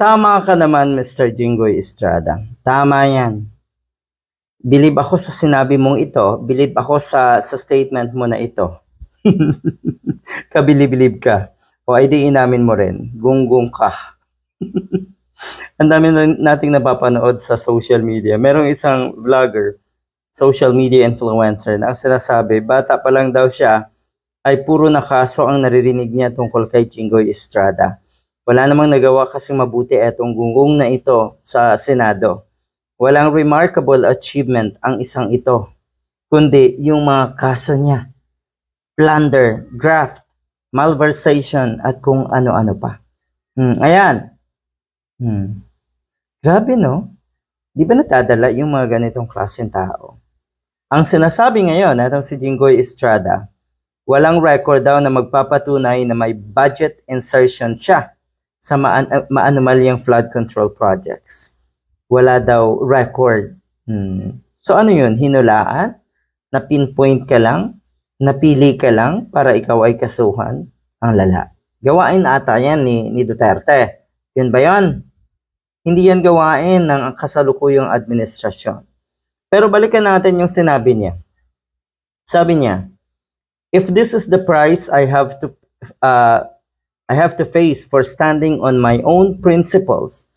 Tama ka naman, Mr. Jinggoy Estrada. Tama yan. Believe ako sa sinabi mong ito. Believe ako sa statement mo na ito. Kabili-bilib ka. O ay di inamin mo rin. Gunggong ka. Ang dami nating napapanood sa social media. Merong isang vlogger, social media influencer, na ang sinasabi, bata pa lang daw siya, ay puro na kaso ang naririnig niya tungkol kay Jinggoy Estrada. Wala namang nagawa kasing mabuti etong gunggong na ito sa Senado. Walang remarkable achievement ang isang ito, kundi yung mga kaso niya. Plunder, graft, malversation, at kung ano-ano pa. Ayan. Grabe, no? Di ba natadala yung mga ganitong klaseng tao? Ang sinasabi ngayon, itong si Jinggoy Estrada, walang record daw na magpapatunay na may budget insertion siya sa maanumalyang flood control projects. Wala daw record. So ano yun? Hinulaan? Na pinpoint ka lang? Napili ka lang para ikaw ay kasuhan? Ang lala. Gawain ata yan ni Duterte. Yun ba yun? Hindi yan gawain ng kasalukuyang administrasyon. Pero balikan natin yung sinabi niya. Sabi niya, if this is the price I have to face for standing on my own principles,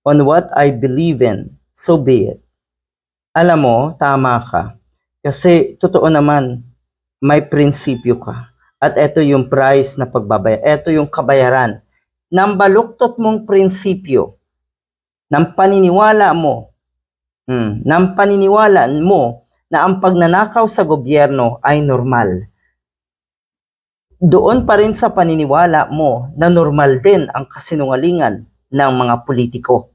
on what I believe in, so be it. Alam mo, tama ka. Kasi totoo naman, may prinsipyo ka. At ito yung price na pagbabayad. Ito yung kabayaran ng baluktot mong prinsipyo, ng paniniwala mo, na ang pagnanakaw sa gobyerno ay normal. Doon pa rin sa paniniwala mo na normal din ang kasinungalingan ng mga politiko.